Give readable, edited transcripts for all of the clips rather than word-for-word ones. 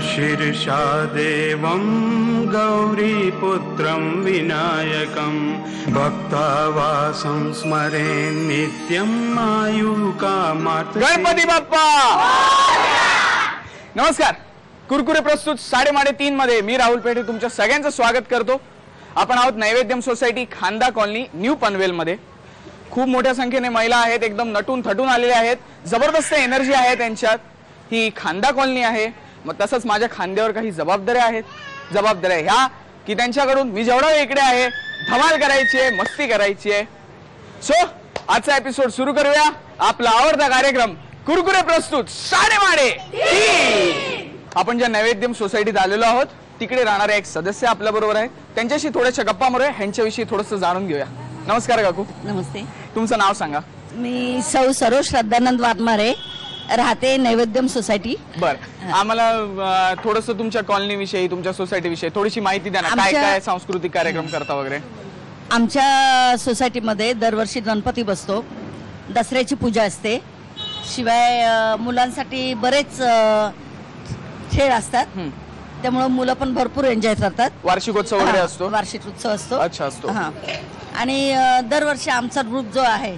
शीर्षा देवं गौरीपुत्रं विनायकं भक्तावासं स्मरे नित्यं आयुकामार्थ। गणपती बाप्पा नमस्कार। कुरकुरे प्रस्तुत 3:30 मध्ये मी राहुल पेठे तुमच्या सगळ्यांचं स्वागत करतो। आपण आहोत नैवेद्यम सोसायटी खांदा कॉलनी न्यू पनवेल मध्ये। खूप मोठ्या संख्येने महिला आहेत, एकदम नटून थटून आलेल्या आहेत, जबरदस्त एनर्जी आहे त्यांच्यात। ही खांदा कॉलनी आहे, मग तसंच माझ्या खांद्यावर काही जबाबदाऱ्या आहेत। जबाबदाऱ्या ह्या की त्यांच्याकडून मी जेवढा इकडे आहे धमाल करायची आहे, मस्ती करायची आहे। सो आजचा एपिसोड सुरू करूया। आपला आवडता कार्यक्रम कुरकुरे प्रस्तुत 3:30। आपण ज्या नैवेद्यम सोसायटीत आलेलो आहोत तिकडे राहणारे एक सदस्य आपल्या बरोबर आहे, त्यांच्याशी थोड्याशा गप्पा मारूया, ह्यांच्याविषयी थोडंसं जाणून घेऊया। नमस्कार काकू। नमस्ते। तुमचं नाव सांगा। मी सौ सरोज श्रद्धानंद वाघमारे, राहते नैवेद्यम सोसायटी। बर, आम्हाला थोडंसं तुमच्या कॉलनी विषयी, तुमच्या सोसायटी विषयी थोडीशी माहिती द्या ना। काय काय सांस्कृतिक कार्यक्रम करता वगैरे? आमच्या सोसायटीमध्ये दरवर्षी गणपती बसतो, दसऱ्याची पूजा असते, शिवाय मुलांसाठी बरेच खेळ असतात, त्यामुळे मुलं पण भरपूर एन्जॉय करतात। वार्षिकोत्सव वगैरे असतो? वार्षिक उत्सव असतो। अच्छा, असतो। आणि दरवर्षी आमचा ग्रुप जो आहे,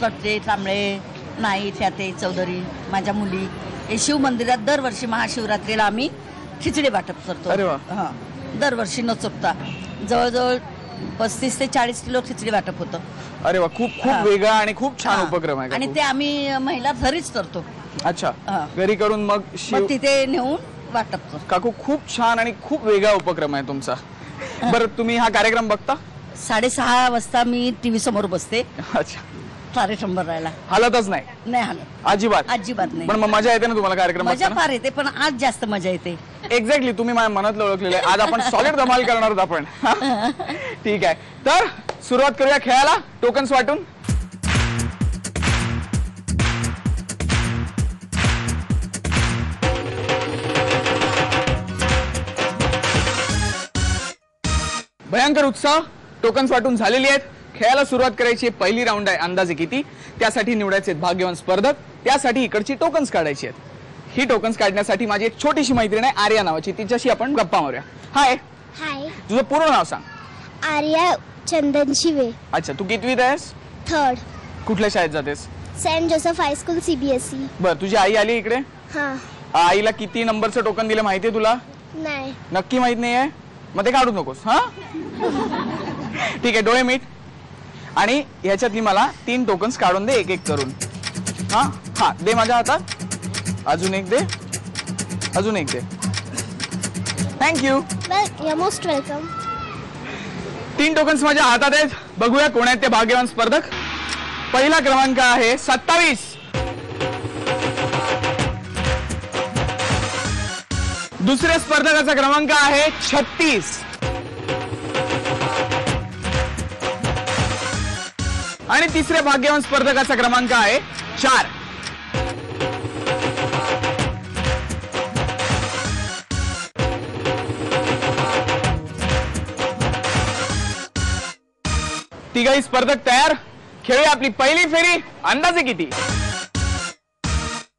कटले, तांबळे, नाई, फ्याते, चौधरी, माझ्या मुली, हे शिव मंदिरात दरवर्षी महाशिवरात्रीला आम्ही खिचडी वाटप करतो। अरे वा। दरवर्षी न चुकता जवळजवळ 35 ते 40 किलो खिचडी वाटप होतं। अरे वा, खूप खूप वेगळा आणि खूप छान उपक्रम आहे। आणि ते आम्ही महिला घरीच करतो। अच्छा, घरी करून मग तिथे नेऊन वाटप करतो। काकू, खूप छान आणि खूप वेगळा उपक्रम आहे तुमचा। बरं, तुम्ही हा कार्यक्रम बघता? 6:30 वाजता मी टीव्ही समोर बसते। अच्छा, कार्यक्रम बघायला हालतच नाही? नाही हालत, अजिबात अजिबात नाही। पण मग मजा येते ना तुम्हाला कार्यक्रम मजा बघताना? फार येते, पण आज जास्त मजा येते। एक्झॅक्टली, तुम्ही माझ्या मनातलं ओळखलेलं आहे। आज आपण सॉलिड धमाल करणार आहोत आपण। ठीक आहे, तर सुरुवात करूया खेळायला, टोकन्स वाटून। भयंकर उत्साह, टोकन्स वाटून झालेली आहेत। खेळायला सुरुवात करायची आहे। पहिली राऊंड आहे अंदाजे किती, त्यासाठी निवडायचे भाग्यवान स्पर्धक, त्यासाठी इकडची टोकन्स काढायची आहेत। ही टोकन्स काढण्यासाठी माझी एक छोटीशी मैत्रीण आहे आर्या नावाची, तिच्याशी आपण गप्पा मारूया। हाय। हाय, तुझं पूर्ण नाव सांग। आर्या चंदन शिवे। अच्छा, तू कितवीत आहेस? 3rd, कुठल्या शाळेत जातेस? Saint Joseph high school CBSE। बर, तुझी आई आली इकडे? हा। आईला किती नंबरचं टोकन दिलं माहितीये तुला? नाही। नक्की माहित नाहीये? मग ते काढू नकोस। हा ठीक आहे, डोळे मीट आणि ह्याच्यातली मला 3 टोकन्स काढून दे, एक एक करून। हा हा, दे माझ्या हातात। अजून एक दे, अजून एक दे। Thank you. You most welcome. 3 tokens माझ्या हातात आहेत। बघूया कोण आहेत ते भाग्यवान स्पर्धक। पहिला क्रमांक आहे 27। दुसऱ्या स्पर्धकाचा क्रमांक आहे 36 आणि तिसऱ्या भाग्यवान स्पर्धकाचा क्रमांक आहे 4। तिघही स्पर्धक तयार? खेळूया आपली पहिली फेरी। अंदाजे किती?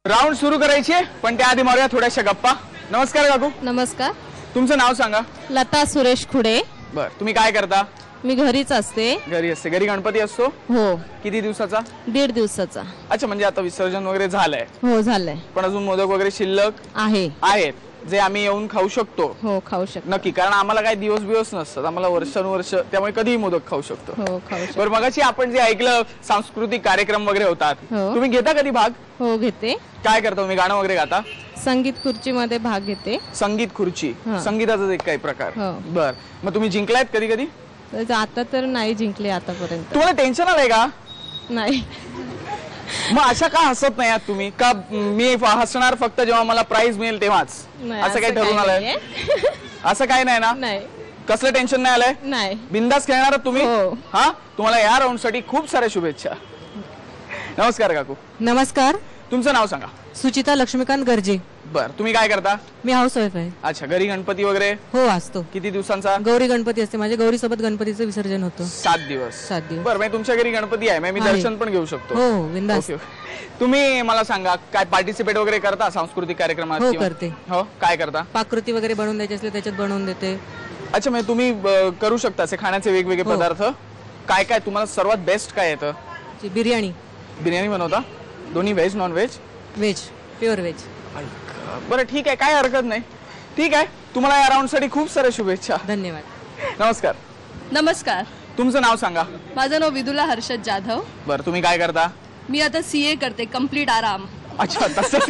राऊंड सुरू करायची, पण त्याआधी मारूया थोड्याशा गप्पा। नमस्कार काकू। नमस्कार। तुमचं नाव सांगा। लता सुरेश खुडे। बर, तुम्ही काय करता? मी घरीच असते। घरी असते? घरी गणपती असतो? हो। किती दिवसाचा? 1.5 दिवसाचा। अच्छा, म्हणजे आता विसर्जन वगैरे झालंय? हो, झालंय। पण अजून मोदक वगैरे शिल्लक आहेत जे आम्ही येऊन खाऊ शकतो? हो, खाऊ शकतो। नक्की, कारण आम्हाला काही दिवस नसतात, आम्हाला वर्षानुवर्ष, त्यामुळे कधीही मोदक खाऊ शकतो। हो, खाऊ शकतो। बरं, मगाशी आपण जे ऐकलं सांस्कृतिक कार्यक्रम वगैरे होतात, तुम्ही घेता कधी भाग? हो, घेते। काय करता तुम्ही? गाणं वगैरे गाता? संगीत खुर्ची मध्ये भाग घेते। संगीत खुर्ची, संगीताचा एक काही प्रकार? हो। बर, मग तुम्ही जिंकलायत कधी कधी? आता तर नाही जिंकले आतापर्यंत। तुम्हाला टेन्शन आलंय का? नाही। मग अशा का हसत नाही आहात तुम्ही? का मी हसणार फक्त जेव्हा मला प्राइज मिळेल तेव्हाच? असं काही ठरवून आलंय? असं काही नाही ना? नाही। कसलं टेन्शन नाही आलंय? नाही। बिंदास खेळणार तुम्ही? हा, तुम्हाला या राऊंड साठी खूप साऱ्या शुभेच्छा। नमस्कार काकू। नमस्कार। तुमचं नाव सांगा। सुचिता लक्ष्मीकांत गर्जे. बर, तुम्ही काय करता? मी हाऊस वाईफ आहे. अच्छा, घरी गणपती वगैरे हो असतो. किती दिवसांचा? गौरी गणपती असते माझ्या. गौरी सोबत गणपतीचं विसर्जन होतं. 7 दिवस. 7 दिवस. बरं, म्हणजे तुमच्या घरी गणपती आहे, मी आहे. दर्शन पण घेऊ शकतो? हो बिंदास. ओके. तुम्ही मला सांगा, काय पार्टिसिपेट वगैरे करता सांस्कृतिक कार्यक्रमात? हो, किंवा- करते. हो, काय करता? पाककृती वगैरे बनवून द्यायची असले त्याच्यात बनवून देते. अच्छा, म्हणजे तुम्ही करू शकता असे खाण्याचे वेगवेगळे हो. पदार्थ. काय काय तुम्हाला सर्वात बेस्ट काय येतं? बिर्याणी. बिर्याणी बनवता? दोन्ही veg non veg? Veg, pure veg. बरं, ठीक आहे, काय हरकत नाही. ठीक आहे, तुम्हाला या राऊंड साठी खूप साऱ्या शुभेच्छा. धन्यवाद. नमस्कार. नमस्कार, तुमचं नाव सांगा. माझं नाव विदुला हर्षद जाधव. बरं, तुम्ही काय करता? मी आता CA करते, कम्प्लीट आराम. अच्छा, तसंच.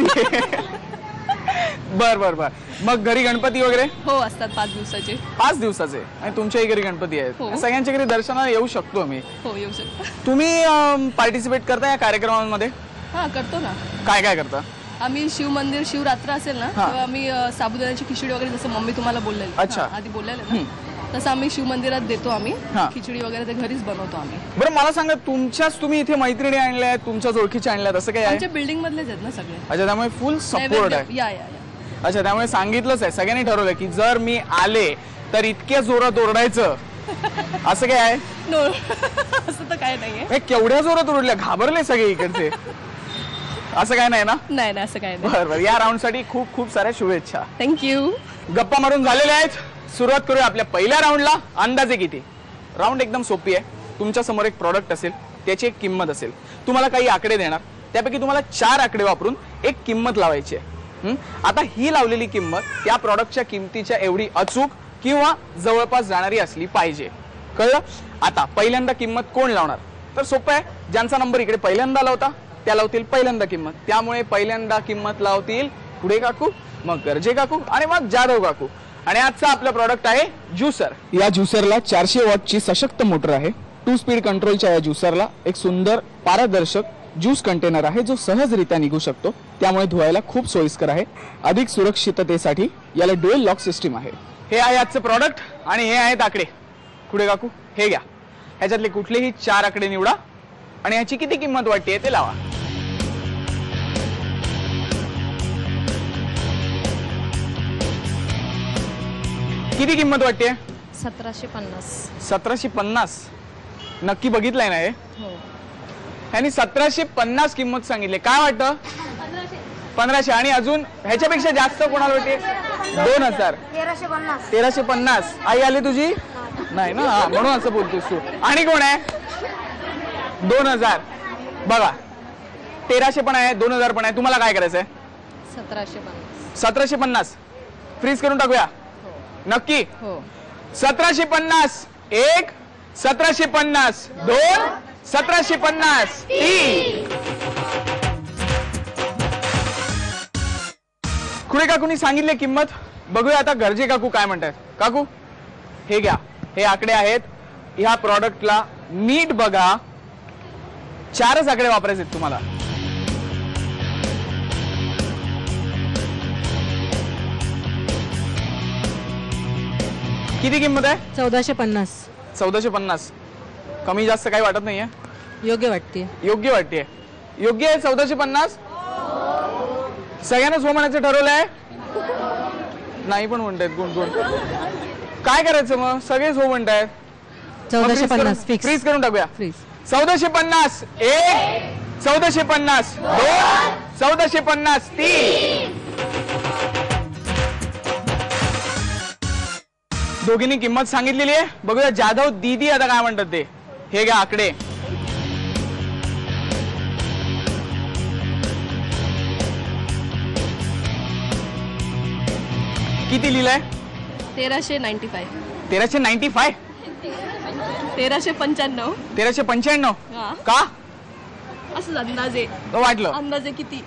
बर बर बर. मग घरी गणपती वगैरे? हो, असतात 5 दिवसाचे. 5 दिवसाचे. आणि तुमच्याही घरी गणपती आहेत? हो. सगळ्यांच्या घरी दर्शनाला येऊ शकतो मी. हो, येऊ शकता. तुम्ही पार्टिसिपेट करता या कार्यक्रमांमध्ये? हा, करतो ना. काय काय करता? आम्ही शिव मंदिर शिवरात्र असेल ना, हा. तेव्हा आम्ही साबुदाण्याची खिचडी वगैरे, जसं मम्मी तुम्हाला बोललेली अच्छा. आधी बोललेलं ना, तसं आम्ही शिव मंदिरात देतो. आम्ही हा. खिचडी वगैरे ते घरीच बनवतो आम्ही. बरं, मला सांगा, तुम्ही इथे मैत्रिणी आणल्या आहेत, तुमच्याच ओळखीच्या आणल्या आहेत, असं काय आहे? आमच्या बिल्डिंग मधलेच आहेत ना सगळे. अच्छा, त्यामुळे फुल सपोर्ट आहे. या या या. अच्छा, त्यामुळे सांगितलंच आहे, सगळ्यांनी ठरवलं की जर मी आले तर इतक्या जोरात ओरडायचं. असं काय आहे? नो, असं तर काय नाहीये. हे केवढ्या जोरात ओरडल्या, घाबरले सगळे इकडचे. असं काय नाही ना? नाही नाही, असं काय नाही. बरं बरं, या राऊंड साठी खूप खूप साऱ्या शुभेच्छा. थँक्यू. गप्पा मारून झालेल्या आहेत. सुरुवात करूया आपल्या पहिल्या राऊंडला. अंदाजे किती? राऊंड एकदम सोपी आहे. तुमच्या समोर एक प्रॉडक्ट असेल, त्याची एक किंमत असेल, तुम्हाला काही आकडे देणार, त्यापैकी तुम्हाला 4 आकडे वापरून एक किंमत लावायची आहे. आता ही लावलेली किंमत त्या प्रॉडक्टच्या किमतीच्या एवढी अचूक किंवा जवळपास जाणारी असली पाहिजे. कळलं? आता पहिल्यांदा किंमत कोण लावणार? तर सोपं आहे, ज्यांचा नंबर इकडे पहिल्यांदा लावता त्या लावतील पहिल्यांदा किंमत. त्यामुळे पहिल्यांदा किंमत लावतील पुढे काकू, मग गर्जे काकू आणि मग जाधव काकू. आणि आजचा आपला प्रॉडक्ट आहे ज्युसर. या ज्युसरला 400 वॉटची सशक्त मोटर आहे. 2 स्पीड कंट्रोलच्या या ज्युसरला एक सुंदर पारदर्शक ज्यूस कंटेनर आहे, जो सहजरित्या निघू शकतो. त्यामुळे धुवायला खूप सोयीस्कर आहे. अधिक सुरक्षिततेसाठी याला ड्युअल लॉक सिस्टीम आहे. हे आहे आजचं प्रॉडक्ट आणि हे आहेत आकडे. पुढे काकू, हे घ्या. ह्याच्यातले कुठलेही 4 आकडे निवडा आणि ह्याची किती किंमत वाटते ते लावा. किती किंमत वाटते? 1750. 1750. नक्की बघितलंय ना हे? हो. ह्यांनी 1750 किंमत सांगितली. काय वाटतं? 1500. आणि अजून ह्याच्यापेक्षा जास्त कोणाला वाटते? 2000. 1350. आई आली तुझी? नाही ना, हा, म्हणून असं बोलतोस तू. आणि कोण आहे? 2000. बघा, 1300 पण आहे, 2000 पण आहे. तुम्हाला काय करायचंय? 1750. 1750. फ्रीज करून टाकूया? नक्की? हो. 1750 1, 1750 2, 1750 3. खुडे काकूंनी सांगितले किंमत. बघूया आता गर्जे काकू काय म्हणतात. काकू, हे घ्या. हे आकडे आहेत. ह्या प्रॉडक्टला नीट बघा. 4च आकडे वापरायचे तुम्हाला. किती किंमत आहे? 1450. 1450. कमी जास्त काही वाटत नाहीये? योग्य वाटते. योग्य वाटते. योग्य आहे 1450. सगळ्यांनाच हो म्हणायचं ठरवलंय? नाही पण म्हणतायत गुण गुण. काय करायचं मग? सगळेच हो म्हणतायत. 1450 फिक्स. फ्रीज करून टाकूया. फ्रीज. 1450 1, 1450 2, 1450 3. दोघींनी किंमत सांगितलेली आहे. बघूया जाधव दीदी आता काय म्हणतात ते. हे घ्या आकडे. किती लिहिलंय? 1395. 1395. 1395. 1395. हा. का? असं अंदाजे. वाटलं अंदाजे किती?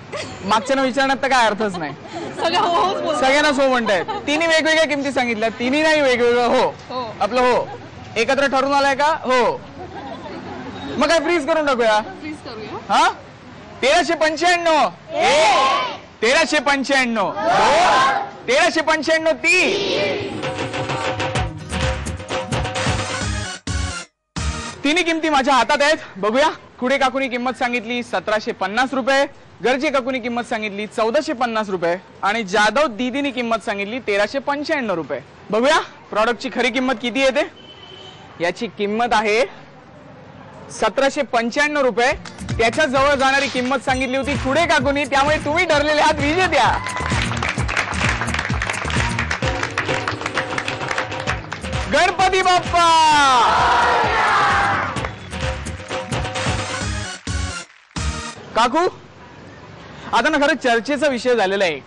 मागच्या विचारण्यात तर काय अर्थच नाही. सगळं हो होच बोलतात. सगळ्यांना हो म्हणतायत. तिन्ही वेगवेगळ्या किमती सांगितल्या. तिन्ही नाही वेगवेगळं हो. हो. आपलं हो एकत्र ठरून आलाय का? हो. मग काय फ्रीज करून टाकूया? फ्रीज करूया. हा. 1395 1, 1395 2, 1395 3. तिन्ही किमती माझ्या हातात आहेत. बघूया खुडे काकूनी किंमत सांगितली 1750 रुपये, गर्जे काकूनी किंमत सांगितली 1450 रुपये आणि जाधव दीदीनी किंमत सांगितली 1395 रुपये. बघूया प्रॉडक्टची खरी किंमत किती येते. याची किंमत आहे 1795 रुपये. त्याच्या जवळ जाणारी किंमत सांगितली होती खुडे काकूनी, त्यामुळे तुम्ही ठरलेले आहात विजेत्या. गणपती बाप्पा. काकू, आता ना खरं चर्चेचा विषय झालेला आहे.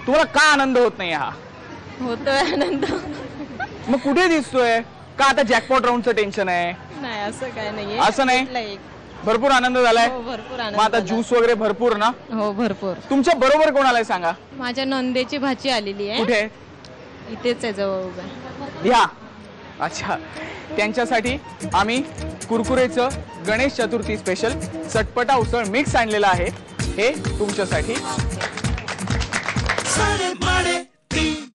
तुम्हाला का आनंद होत नाही हा? होतोय आनंद. मग कुठे दिसतोय? का आता जॅकपॉट राऊंडचं टेन्शन आहे? नाही असं काय नाहीये. असं नाही? भेटला एक. भरपूर आनंद झालाय. हो, भरपूर आनंद मग आता झाला. ज्यूस वगैरे भरपूर ना? हो भरपूर. तुमच्या बरोबर कोण आलाय सांगा? माझ्या नंदेची भाची आलेली आहे. कुठे? इथेच आहे जवळ उभा. या. अच्छा, त्यांच्यासाठी आम्ही कुरकुरेचं गणेश चतुर्थी स्पेशल चटपटा उसळ मिक्स आणलेला आहे. हे तुमच्यासाठी.